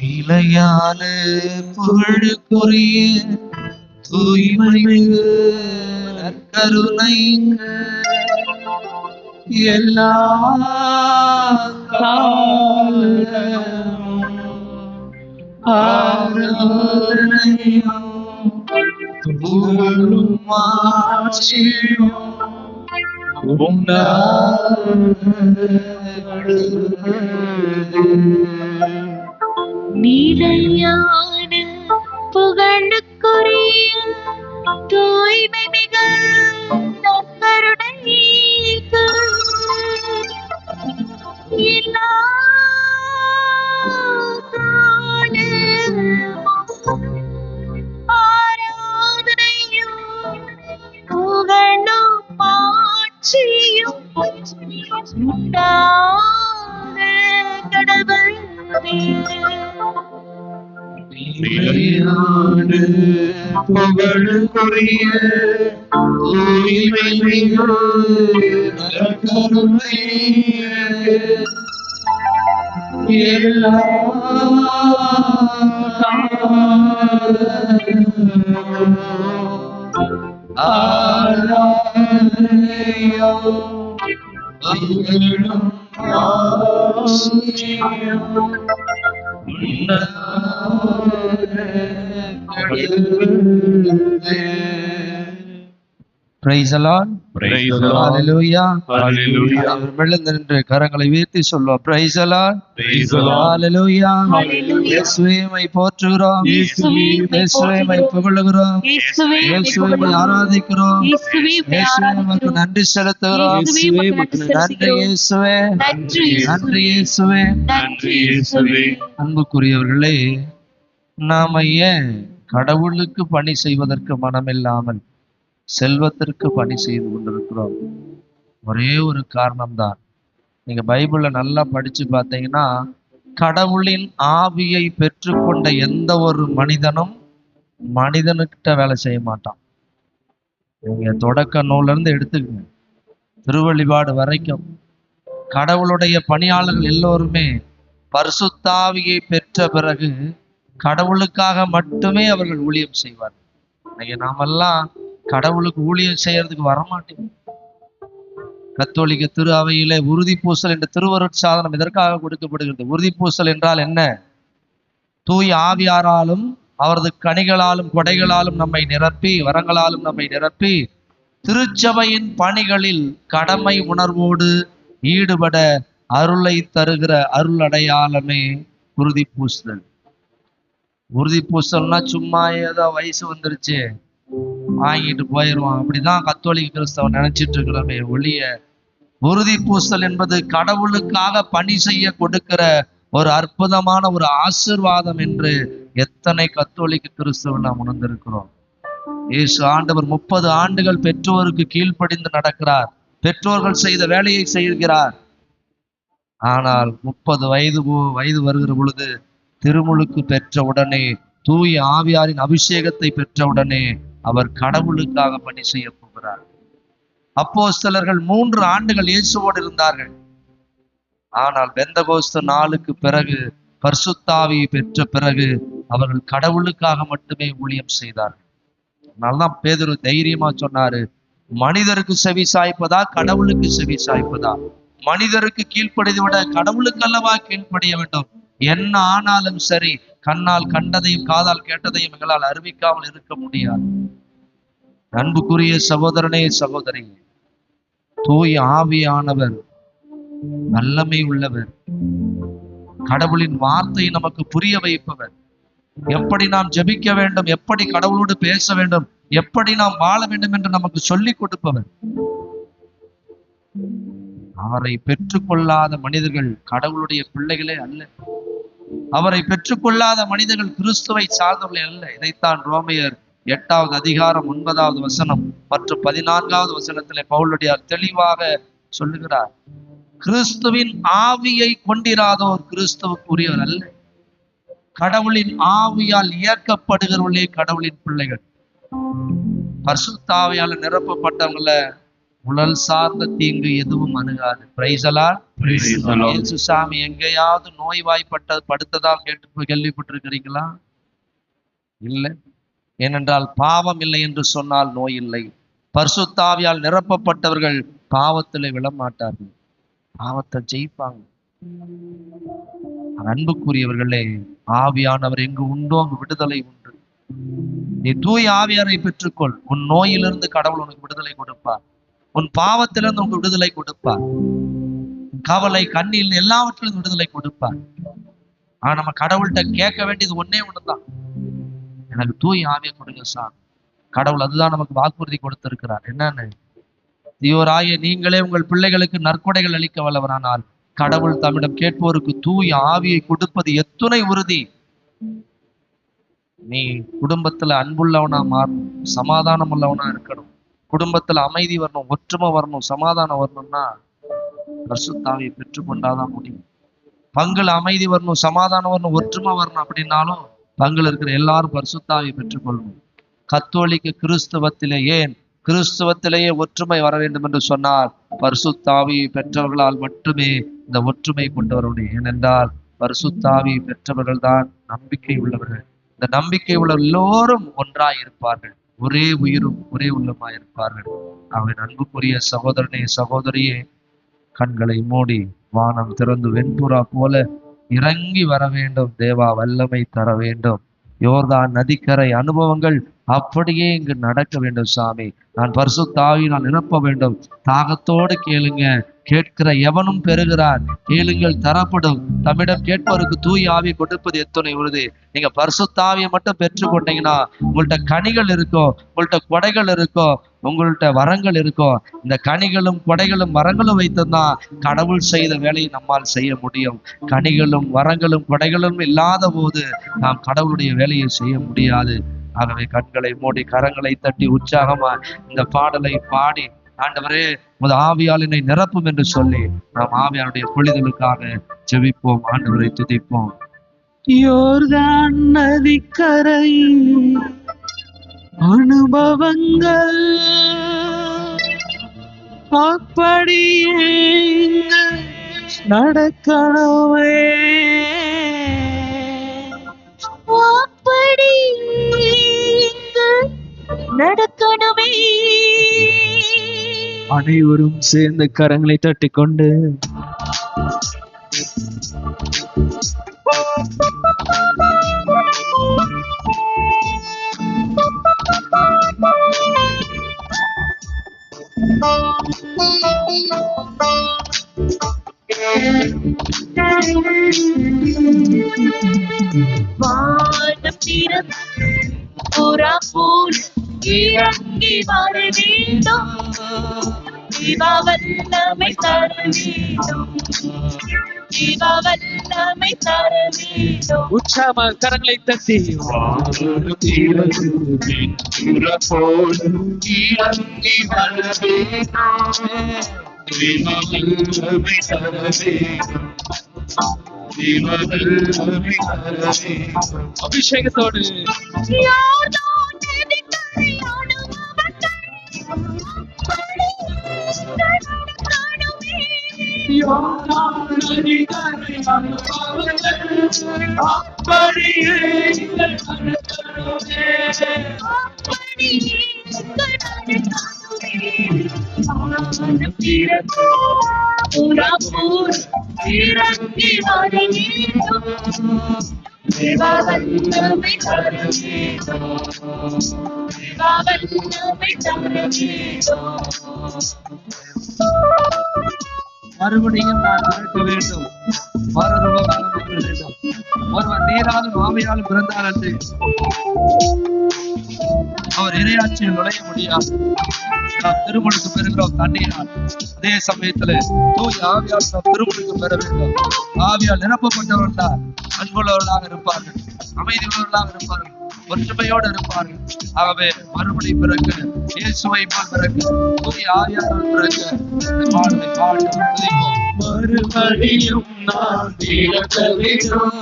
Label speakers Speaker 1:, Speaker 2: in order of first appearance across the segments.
Speaker 1: நிலையான புகழுக்குரிய தூய்மை மிகு நற்கருணைக்கு எல்லா காலமும் ஆராதனையும் புகழும் மாட்சியும்
Speaker 2: நிலையான புகழுக்குரிய தூய்மை மிகு நற்கருணைக்கு எல்லா காலமும் ஆராதனையும் புகழும் மாட்சியும் உண்டாக கடவுளே.
Speaker 1: நிலையான புகழுக்குரிய தூய்மை மிகு நற்கருணைக்கு எல்லா காலமும் ஆராதனையும் புகழும் மாட்சியும் Praise the Lord.
Speaker 3: Praise the Lord.
Speaker 1: Hallelujah.
Speaker 3: Hallelujah.
Speaker 1: விழுந்து நின்று கரங்களை உயர்த்தி சொல்லுவோம். Praise the Lord.
Speaker 3: Praise the Lord.
Speaker 1: Hallelujah.
Speaker 2: Hallelujah.
Speaker 1: இயேசுவே உம்மை போற்றுகிறோம்.
Speaker 2: இயேசுவே உம்மை
Speaker 1: இயேசுவே உம்மை புகழுகிறோம்.
Speaker 2: இயேசுவே உம்மை
Speaker 1: இயேசுவே உம்மை ஆராதிக்கிறோம்.
Speaker 2: இயேசுவே உம்மை
Speaker 1: இயேசுவே உமக்கு
Speaker 2: ஆராதிக்கிறோம்.
Speaker 1: நன்றி செலுத்துகிறோம்.
Speaker 2: இயேசுவே உமக்கு நன்றி
Speaker 1: நன்றி
Speaker 2: செலுத்துகிறோம்.
Speaker 1: இயேசுவே.
Speaker 2: நன்றி
Speaker 1: நன்றி இயேசுவே.
Speaker 2: நன்றி இயேசுவே.
Speaker 1: அன்புக்குரியவர்களே, நாம ஏன் கடவுளுக்கு பணி செய்வதற்கு மனமில்லாமல் செல்வத்திற்கு பணி செய்து கொண்டிருக்கிறோம்? ஒரே ஒரு காரணம்தான். நீங்க பைபிள நல்லா படிச்சு பார்த்தீங்கன்னா, கடவுளின் ஆவியை பெற்றுக்கொண்ட எந்த ஒரு மனிதனும் மனிதனுக்கிட்ட வேலை செய்ய மாட்டான். நீங்க தொடக்க நூல்ல இருந்து எடுத்துக்கங்க, திருவெளிபாடு வரைக்கும் கடவுளுடைய பணியாளர்கள் எல்லோருமே பரிசுத்தாவியை பெற்ற பிறகு கடவுளுக்காக மட்டுமே அவர்கள் ஊழியம் செய்வார். இன்னைக்கு நாமெல்லாம் கடவுளுக்கு ஊழியம் செய்யறதுக்கு வரமாட்டேன். கத்தோலிக்க திரு அவையிலே உறுதி பூசல் என்ற திருவருட்சாதனம் இதற்காக கொடுக்கப்படுகிறது. உறுதி பூசல் என்றால் என்ன? தூய் ஆவியாராலும் அவரது கனிகளாலும் கொடைகளாலும் நம்மை நிரப்பி, வரங்களாலும் நம்மை நிரப்பி, திருச்சபையின் பணிகளில் கடமை உணர்வோடு ஈடுபட அருளை தருகிற அருள் அடையாளமே உறுதி பூசுதல். உறுதி பூசல்னா சும்மா ஏதோ வயசு வந்துருச்சு வாங்கிட்டு போயிடுவான், அப்படிதான் கத்தோலிக்க கிறிஸ்தவன் நினைச்சிட்டு இருக்கிறோமே ஒழிய, உறுதி பூசல் என்பது கடவுளுக்காக பணி செய்ய கொடுக்கிற ஒரு அற்புதமான ஒரு ஆசீர்வாதம் என்று எத்தனை கத்தோலிக்க கிறிஸ்தவன் நாம் உணர்ந்திருக்கிறோம். இயேசு ஆண்டவர் 30 ஆண்டுகள் பெற்றோருக்கு கீழ்ப்படிந்து நடக்கிறார். பெற்றோர்கள் செய்த வேலையை செய்கிறார். ஆனால் 30 வயது வருகிற பொழுது திருமுழுக்கு பெற்ற உடனே, தூய ஆவியாரின் அபிஷேகத்தை பெற்ற உடனே அவர் கடவுளுக்காக பணி செய்ய போகிறார். அப்போஸ்தலர்கள் 3 ஆண்டுகள் இயேசுவோடு இருந்தார்கள். ஆனால் பெந்தகோஸ்து நாளுக்கு பிறகு, பரிசுத்தாவியை பெற்ற பிறகு அவர்கள் கடவுளுக்காக மட்டுமே ஊழியம் செய்தார்கள். அதனால்தான் பேதுரு தைரியமா சொன்னாரு, மனிதருக்கு செவி சாய்ப்பதா கடவுளுக்கு செவி சாய்ப்பதா? மனிதருக்கு கீழ்ப்படிந்து விட கடவுளுக்கு அல்லவா கீழ்ப்படிய வேண்டும். என்ன ஆனாலும் சரி, கண்ணால் கண்டதையும் காதால் கேட்டதையும் எங்களால் அறிவிக்காமல் இருக்க முடியாது. அன்புக்குரிய சகோதரனே சகோதரி, தூய ஆவியானவர் வல்லமை உள்ளவர். கடவுளின் வார்த்தை நமக்கு புரிய வைப்பவர். எப்படி நாம் ஜெபிக்க வேண்டும், எப்படி கடவுளோடு பேச வேண்டும், எப்படி நாம் வாழ வேண்டும் என்று நமக்கு சொல்லிக் கொடுப்பவர். அவரை பெற்றுக்கொள்ளாத மனிதர்கள் கடவுளுடைய பிள்ளைகளே அல்ல. அவரை பெற்றுக்கொள்ளாத மனிதர்கள் கிறிஸ்துவை சார்ந்தவர்களே அல்ல. இதைத்தான் ரோமையர் 8வது அதிகாரம் 9வது வசனம் மற்றும் 14வது வசனத்திலே பவுலடியார் தெளிவாக சொல்லுகிறார். கிறிஸ்துவின் ஆவியை கொண்டிராதோர் கிறிஸ்துவுக்குரியவர் அல்ல. கடவுளின் ஆவியால் இயக்கப்படுகிறவர்களே கடவுளின் பிள்ளைகள். பரிசுத்த ஆவியால் நிரப்பப்பட்டவங்கள உடல் சார்ந்த தீங்கு எதுவும் அணுகாது. Praise the Lord.
Speaker 3: Praise the Lord.
Speaker 1: இயேசு சாமி எங்கேயாவது படுத்ததால் கேள்விப்பட்டிருக்கிறீங்களா? இல்லை. ஏனென்றால் பாவம் இல்லை என்று சொன்னால் நோய் இல்லை. பரிசுத்த ஆவியால் நிரப்பப்பட்டவர்கள் பாவத்திலே விழமாட்டார்கள், பாவத்தை ஜெயிப்பாங்க. அன்புக்குரியவர்களே, ஆவியானவர் எங்கு உண்டோ அங்கு விடுதலை உண்டு. நீ தூய ஆவியாரை பெற்றுக்கொள். உன் நோயிலிருந்து கடவுள் உனக்கு விடுதலை கொடுப்பார். உன் பாவத்திலிருந்து உனக்கு விடுதலை கொடுப்பார். கவலை, கண்ணில் எல்லாவற்றிலும் விடுதலை கொடுப்பார். ஆனா நம்ம கடவுள்கிட்ட கேட்க வேண்டியது ஒன்னே ஒண்ணுதான், எனக்கு தூய ஆவியை கொடுங்க சார். கடவுள் அதுதான் நமக்கு வாக்குறுதி கொடுத்திருக்கிறார். என்னன்னு? தீயோராய நீங்களே உங்கள் பிள்ளைகளுக்கு நற்கொடைகள் அளிக்க வல்லவரானால் கடவுள் தம்மிடம் கேட்போருக்கு தூய ஆவியை கொடுப்பது எத்துணை உறுதி. நீ குடும்பத்துல அன்புள்ளவனா மாறணும், சமாதானம் உள்ளவனா இருக்கணும், குடும்பத்துல அமைதி வரணும், ஒற்றுமை வரணும், சமாதானம் வரணும்னா பரிசுத்த ஆவியை பெற்றுக்கொண்டாதான் முடியும். பங்குல அமைதி வரணும், சமாதானம் வரணும், ஒற்றுமை வரணும் அப்படின்னாலும் பங்குல இருக்கிற எல்லாரும் பரிசுத்த ஆவியை பெற்றுக்கொள்ளணும். கத்தோலிக்க கிறிஸ்துவத்திலேயே ஒற்றுமை வர வேண்டும் என்று சொன்னால் பரிசுத்த ஆவியை பெற்றவர்களால் மட்டுமே இந்த ஒற்றுமை கொண்டு வர முடியும். ஏனென்றால் பரிசுத்த ஆவியை பெற்றவர்கள் தான் நம்பிக்கை உள்ளவர்கள். இந்த நம்பிக்கை உள்ள எல்லோரும் ஒன்றாய் இருப்பார்கள், ஒரே உயிரும் ஒரே உள்ளமாய் இருப்பார்கள். அவன் அன்புக்குரிய சகோதரனே, சகோதரியே, கண்களை மூடி வானம் திறந்து வெண்புறா போல இறங்கி வர வேண்டும். தேவா வல்லமை தர வேண்டும். யோர்தான் நதிக்கரை அனுபவங்கள் அப்படியே இங்கு நடக்க வேண்டும். சாமி, நான் பரிசுத்த ஆவியினால் நிரப்ப வேண்டும். தாகத்தோடு கேளுங்க, கேட்கிற எவனும் பெறுகிறார். கேளுங்கள் தரப்படும். தம்மிடம் கேட்பவருக்கு தூய ஆவியை கொடுப்பது எத்தனை உறுதி. நீங்க பரிசுத்த ஆவியை மட்டும் பெற்றுக்கொண்டீங்கன்னா உங்கள்கிட்ட கனிகள் இருக்கும், உங்கள்கிட்ட கொடைகள் இருக்கும், உங்கள்கிட்ட வரங்கள் இருக்கும். இந்த கனிகளும் கொடைகளும் வரங்களும் வைத்துதான் கடவுள் செய்த வேலையை நம்மால் செய்ய முடியும். கனிகளும் வரங்களும் கொடைகளும் இல்லாத போது நாம் கடவுளுடைய வேலையை செய்ய முடியாது. ஆகவே கண்களை மூடி கரங்களை தட்டி உற்சாகமா இந்த பாடலை பாடி, ஆண்டவரே உமது ஆவியால் என்னை நிரப்பும் என்று சொல்லி நாம் ஆவியாருடைய பொழிதலுக்காக ஜெபிப்போம், ஆண்டவரை துதிப்போம்.
Speaker 2: யோர்தான் நதிக்கரை அனுபவங்கள் அப்படியே நடக்கணுமே,
Speaker 4: அப்படி நடக்கணுமே.
Speaker 2: அனைவரும் சேர்ந்து கரங்களை தட்டிக்கொண்டு
Speaker 4: வானம் திறந்து புறா போல் இறங்கி வர வேண்டும். ஜீவா வல்லமை தர வேண்டும். ஜீவா வல்லமை தர வேண்டும்.
Speaker 2: உற்சாகமா கரங்களை தட்டி அபிஷேகத்தோடு
Speaker 4: இறங்கி வர வேண்டும். ஜீவா வல்லமை தர வேண்டும். ஜீவா வல்லமை தர வேண்டும்.
Speaker 1: மறுபடியும் நான் பிறக்க வேண்டும், மறுரூபமாக மாற வேண்டும். ஒருவர் நீராலும் ஆவியாலும் பிறந்தார் என்று அவர் இறையாட்சியில் நுழைய முடியாது. நாம் திருமணக்கு பெறுகிறோம் தண்ணீரால். அதே சமயத்துல தூய் ஆவியால் நாம் திருமணக்கு பெற வேண்டும். ஆவியால் நிரப்பப்பட்டவர்கள் தான் அன்புள்ளவர்களாக இருப்பார்கள், அமைதி உள்ளவர்களாக இருப்பார்கள், ஒற்றுமையோடு இருப்பார்கள். ஆகவே மறுபடி பிறக்க, இயேசுவை போல் பிறக்க, தூய் ஆவியால் பிறக்க பாடலை பாடி துதிப்போம்.
Speaker 2: மறுபடியும் நான் பிறக்க வேண்டும்,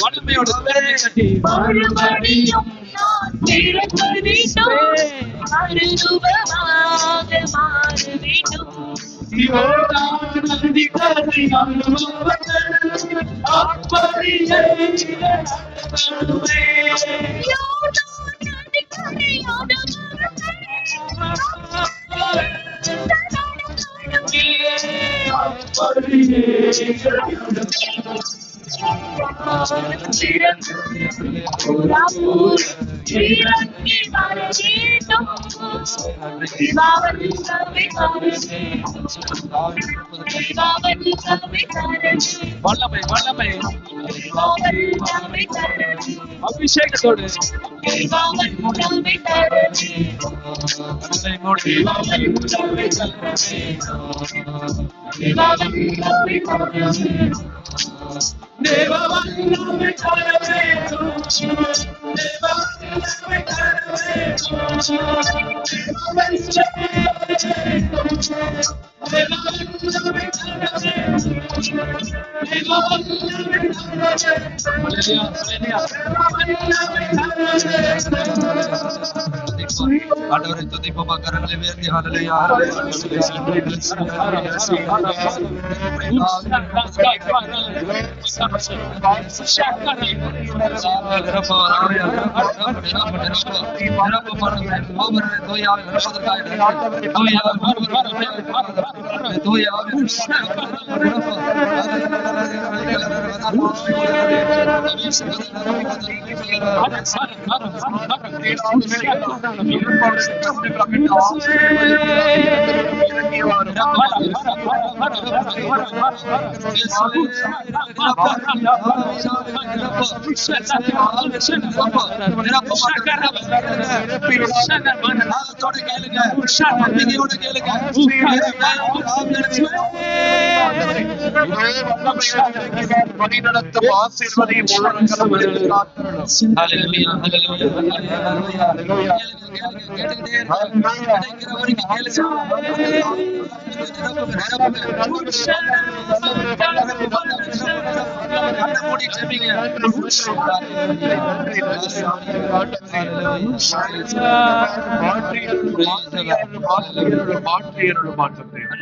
Speaker 2: வல்லமையோட கரங்களை தட்டி
Speaker 4: மறுபடியும் நான் பிறக்க வேண்டும். மறுரூபமாக மாற வேண்டும்.
Speaker 2: வல்லமை வல்லமை அபிஷேகத்தோடு
Speaker 1: ஆண்டவரை துதிப்போமா, கரங்களை உயர்த்தி ஹல்லேலூயா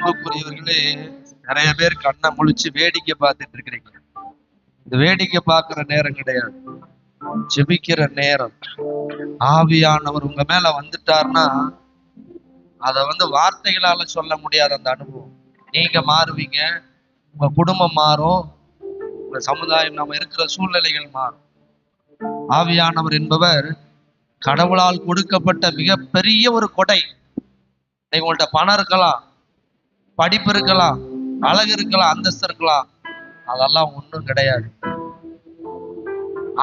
Speaker 1: அன்புக்குரியவர்களே, நிறைய பேர் கண்ணை முழிச்சு வேடிக்கை பார்த்துட்டு இருக்கிறீங்க. இந்த வேடிக்கை பார்க்கிற நேரம் கிடையாது, ஜெபிக்கிற நேரம். ஆவியானவர் உங்க மேல வந்துட்டாருன்னா அத வார்த்தைகளால சொல்ல முடியாத அந்த அனுபவம். நீங்க மாறுவீங்க, உங்க குடும்பம் மாறும், உங்க சமுதாயம், நம்ம இருக்கிற சூழ்நிலைகள் மாறும். ஆவியானவர் என்பவர் கடவுளால் கொடுக்கப்பட்ட மிகப்பெரிய ஒரு கொடை. உங்கள்கிட்ட பணம் இருக்கலாம், படிப்பு இருக்கலாம், அழகு இருக்கலாம், அந்தஸ்து இருக்கலாம், அதெல்லாம் ஒண்ணும் கிடையாது.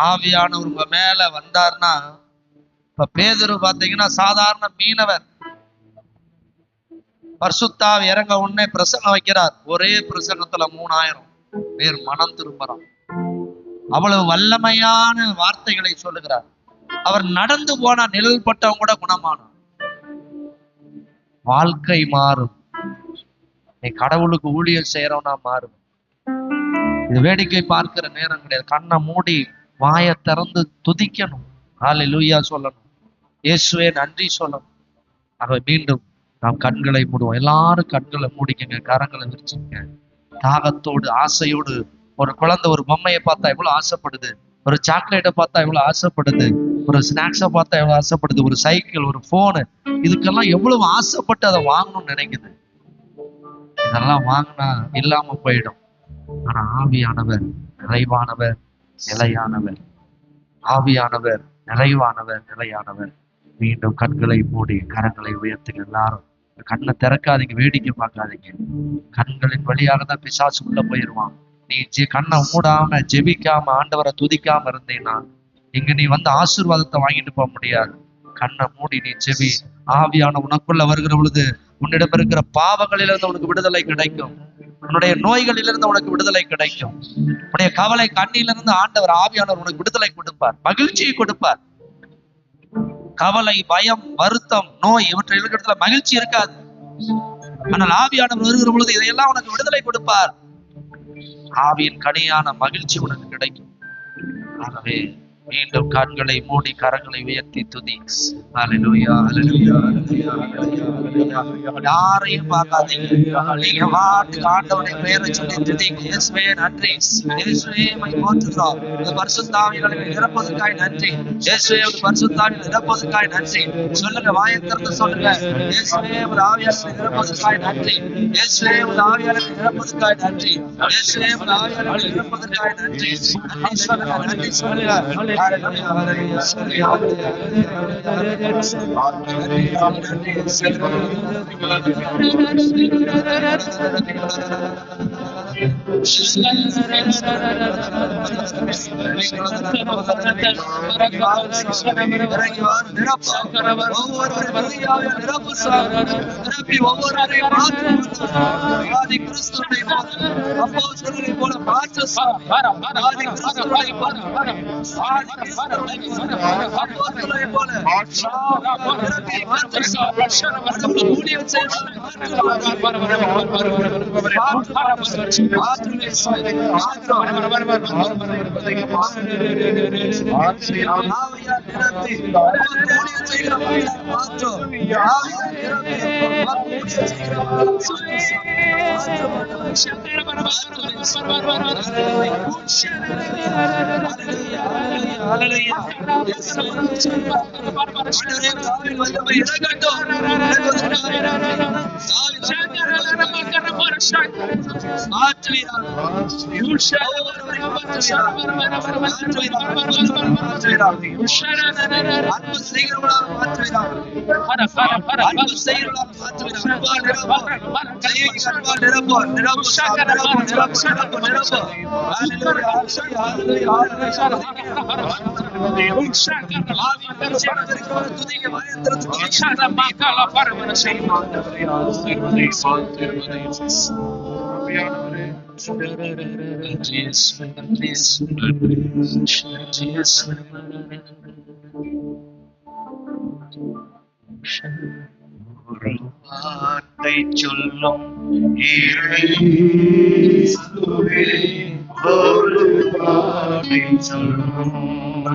Speaker 1: ஆவியானவர் உங்க மேல வந்தார்னா, இப்ப பேதுரு பாத்தீங்கன்னா சாதாரண மீனவர், பரிசுத்தாவி இறங்க உடனே பிரசங்கம் வைக்கிறார். ஒரே பிரசங்கத்துல 3000 பேர் மனம் திரும்புறான். அவ்வளவு வல்லமையான வார்த்தைகளை சொல்லுகிறார். அவர் நடந்து போனா நிழல் பட்டவங்க கூட குணமானார். வாழ்க்கை மாறும். நீ கடவுளுக்கு ஊழியர் செய்யறவனா மாறும். இது வேடிக்கை பார்க்கிற நேரம் கிடையாது. கண்ணை மூடி வாயை திறந்து துதிக்கணும், ஹல்லேலூயா சொல்லணும், இயேசுவே நன்றி சொல்லணும். ஆக மீண்டும் நாம் கண்களை மூடுவோம். எல்லாரும் கண்களை மூடிக்கங்க, கரங்களை விரிச்சுங்க. தாகத்தோடு ஆசையோடு ஒரு குழந்தை ஒரு பொம்மையை பார்த்தா எவ்வளவு ஆசைப்படுது, ஒரு சாக்லேட்டை பார்த்தா எவ்வளவு ஆசைப்படுது, ஒரு ஸ்நாக்ஸை பார்த்தா எவ்வளவு ஆசைப்படுது, ஒரு சைக்கிள், ஒரு போனு, இதுக்கெல்லாம் எவ்வளவு ஆசைப்பட்டு அதை வாங்கணும்னு நினைக்குது. இதெல்லாம் வாங்கினா இல்லாம போயிடும். ஆனா ஆவியானவர் நிறைவானவர், நிலையானவர். ஆவியானவர் நிறைவானவர், நிலையானவர். மீண்டும் கண்களை மூடி கரங்களை உயர்த்துங்க. எல்லாரும் கண்ணை திறக்காதீங்க, வேடிக்கை பார்க்காதீங்க. கண்களின் வழியாக தான் பிசாசு உள்ள போயிடுவான். நீ கண்ணை மூடாம ஜெபிக்காம ஆண்டவரை துதிக்காம இருந்தீங்கன்னா இங்க நீ ஆசீர்வாதத்தை வாங்கிட்டு போக முடியாது. கண்ணை மூடி நீ ஜெபி. ஆவியான உனக்குள்ள வருகிற பொழுது உன்னிடம் இருக்கிற பாவங்களிலிருந்து உனக்கு விடுதலை கிடைக்கும். உன்னுடைய நோய்களிலிருந்து உனக்கு விடுதலை கிடைக்கும். உன்னுடைய கவலை கண்ணிலிருந்து ஆண்டவர் ஆவியானவர் உனக்கு விடுதலை கொடுப்பார், மகிழ்ச்சியை கொடுப்பார். கவலை, பயம், வருத்தம், நோய் இவற்றை இருக்கிறதுல மகிழ்ச்சி இருக்காது. ஆனால் ஆவியானவர் வருகிற பொழுது இதையெல்லாம் உனக்கு விடுதலை கொடுப்பார். ஆவியின் கனியான மகிழ்ச்சி உனக்கு கிடைக்கும். ஆகவே மீண்டும் கண்களை மூடி கரங்களை உயர்த்தி துதி. ஹல்லேலூயா, ஹல்லேலூயா, ஹல்லேலூயா, ஹல்லேலூயா, ஹல்லேலூயா. யாரையும் பார்க்காதீங்க. நீங்க வாக்கு ஆண்டவருடைய பெயரை சொல்லி துதிங்க. இயேசுவே நன்றி. இயேசுவே உம்மை போற்றுகிறோம். உம்முடைய பரிசுத்த ஆவியானவரை நிரப்புவதற்காக நன்றி. இயேசுவே உம்முடைய பரிசுத்த ஆவியை நிரப்புவதற்காக நன்றி. சொல்லுங்க, வாயை திறந்து சொல்லுங்க. இயேசுவே உம்முடைய ஆவியானவரை நிரப்புவதற்காக நன்றி. இயேசுவே உம்முடைய ஆவியானவரை நிரப்புவதற்காக நன்றி. இயேசுவே உம்முடைய ஆவியானவரை நிரப்புவதற்காக நன்றி. நன்றி சொல்லுங்க, நன்றி சொல்லுங்க. ஹல்லேலூயா, ஹல்லேலூயா, ஹல்லேலூயா, ஒரு வார்த்தை சொல்லும் இயேசுவே, ஒரு வார்த்தை சொல்லும்.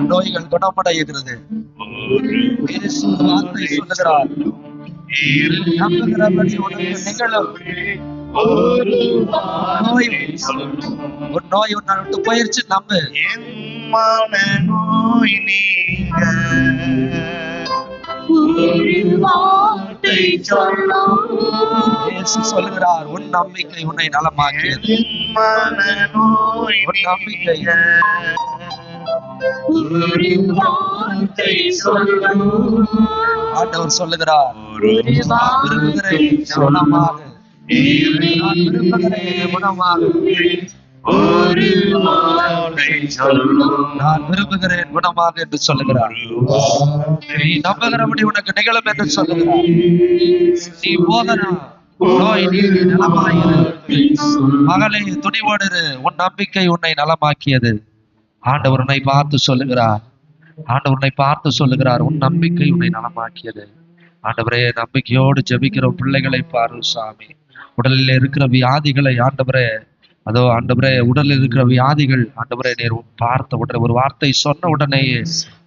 Speaker 1: நோய்கள் குணமடைகிறது. இயேசு வார்த்தை சொல்லுகிறார். நம்புகிறபடி உனக்கு நிகழும். ஒரு நோய் உன்னை விட்டு போயிருச்சு, நம்பு. என் மன நோய் நீங்க இயேசு சொல்லுகிறார், உன் நம்பிக்கை உன்னை நலமாக்கியது. உன் நம்பிக்கை ஆண்டவர் சொல்லுகிறார், விரும்புகிறேன் குணமாக, நான் விரும்புகிறேன் குணமாக, நான் விரும்புகிறேன் குணமாக என்று சொல்லுகிறார். நீ நம்புகிறபடி உனக்கு நிகழும் என்று சொல்லுகிறார். நீ போதனா நோய் நீங்கி நலமாயிரு. மகளே துணிவோடு, உன் நம்பிக்கை உன்னை நலமாக்கியது. ஆண்டவர் உன்னை பார்த்து சொல்லுகிறார். ஆண்டவர் உன்னை பார்த்து சொல்லுகிறார், உன் நம்பிக்கை உன்னை நலமாக்கியது. ஆண்டவரே, நம்பிக்கையோடு ஜெபிக்கிற பிள்ளைகளை பாரு சாமி. உடலில் இருக்கிற வியாதிகளை ஆண்டவரே, அதோ ஆண்டவரே, உடலில் இருக்கிற வியாதிகள் ஆண்டவரே, நீர் பார்த்த உடனே ஒரு வார்த்தை சொன்ன உடனேயே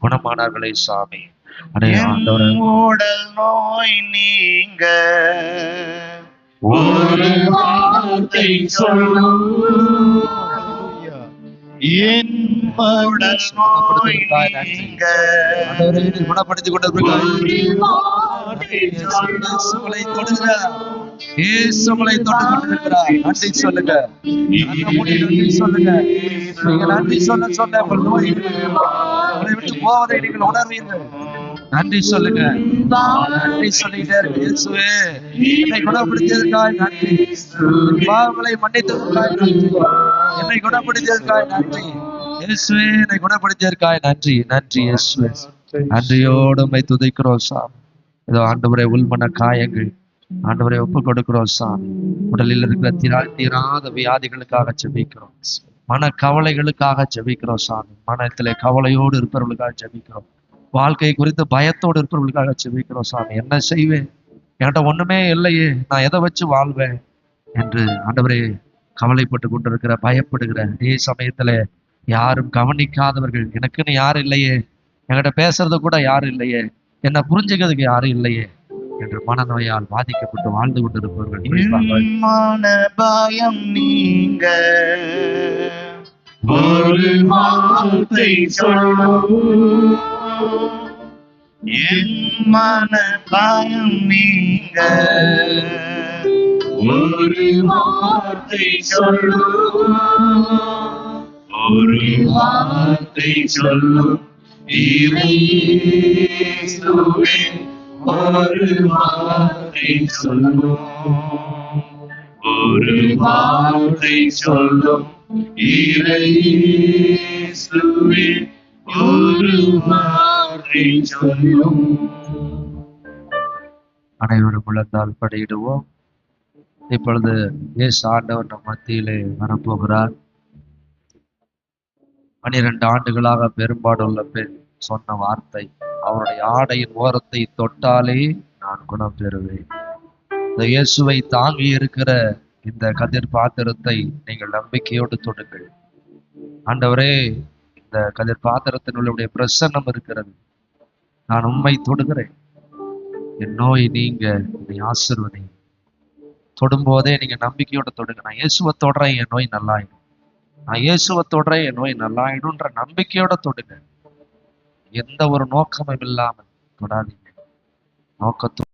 Speaker 1: குணமானார்களே சாமி. அடே ஆண்டவரே,
Speaker 3: உடல் நோய் நீங்க ஒரு வார்த்தை சொல்லும். என் உடல் நோய் நீங்க
Speaker 1: குணப்படுத்திக் கொண்டிருக்கிறார். இயேசுவை தொட்டு கொண்டிருக்கிறார். நன்றி சொல்லுங்க, நன்றி சொல்லுங்க. நீங்க நன்றி சொல்ல சொல்ல உங்கள் நோய் உங்களை விட்டு போவதை நீங்கள் உணர்வீர்கள். நன்றி சொல்லுங்க, நன்றி சொல்லிட்டே இருக்கு. இயேசுவே, என்னை குணப்படுத்தியதற்காக நன்றி. பாவங்களை மன்னித்ததற்காக நன்றி. என்னை குணப்படுத்தியதற்காக நன்றி. இயேசுவே, என்னை குணப்படுத்தியதற்காக நன்றி. நன்றி இயேசுவே. நன்றியோடு உம்மை துதிக்கிறோம் சாமி. இதோ ஆண்டவரே, உள்மன காயங்கள் ஆண்டவரை ஒப்பு கொடுக்கிறோம் சாமி. உடலில் இருக்கிற தீராத வியாதிகளுக்காக ஜெபிக்கிறோம். மன கவலைகளுக்காக ஜெபிக்கிறோம் சாமி. மனத்திலே கவலையோடு இருப்பவர்களுக்காக ஜெபிக்கிறோம். வாழ்க்கை குறித்து பயத்தோடு இருப்பவர்களுக்காக ஜெபிக்கிறோம் சாமி. என்ன செய்வேன், என்கிட்ட ஒண்ணுமே இல்லையே, நான் எதை வச்சு வாழ்வேன் என்று ஆண்டவரே கவலைப்பட்டு கொண்டிருக்கிற, பயப்படுகிற அதே சமயத்துல யாரும் கவனிக்காதவர்கள், எனக்குன்னு யாரும் இல்லையே, என்கிட்ட பேசுறது கூட யாரும் இல்லையே, என்னை புரிஞ்சுக்கிறதுக்கு யாரும் இல்லையே என்று மனநோயால் பாதிக்கப்பட்டு வாழ்ந்து கொண்டிருப்பவர்கள் குறிப்பாக
Speaker 3: என் மன பயம் நீங்க ஒரு வார்த்தை சொல்லும். என் மன பயம் நீங்க ஒரு வார்த்தை சொல்லும். ஒரு வார்த்தை சொல்லும் இயேசுவே, ஒரு வார்த்தை சொல்லும். ஒரு வார்த்தை சொல்லும் இயேசுவே, ஒரு வார்த்தை சொல்லும்.
Speaker 1: அனைவரும் முழந்தால் படியிடுவோம். இப்பொழுது இயேசு ஆண்டவர் நம் மத்தியிலே வரப்போகிறார். 12 ஆண்டுகளாக பெரும்பாடுள்ள பெண் சொன்ன வார்த்தை, அவருடைய ஆடையின் ஓரத்தை தொட்டாலே நான் குணம் பெறுவேன். இந்த இயேசுவை தாங்கி இருக்கிற இந்த கதிர் பாத்திரத்தை நீங்கள் நம்பிக்கையோடு தொடுங்கள். ஆண்டவரே, இந்த கதிர் பாத்திரத்தினுடைய பிரசன்னம் இருக்கிறது, நான் உம்மை தொடுகிறேன். என் நோய் நீங்க, என்னை ஆசீர்வதி. தொடும்போதே நீங்க நம்பிக்கையோட தொடுங்க. நான் இயேசுவை தொடுறேன், என் நோய் நல்லாயிடும். நான் இயேசுவை தொடுறேன், என் நோய் நல்லாயிடும்ன்ற நம்பிக்கையோட தொடுங்க. எந்த ஒரு நோக்கமும் இல்லாமல் தொடாதீங்க. நோக்கத்தோடு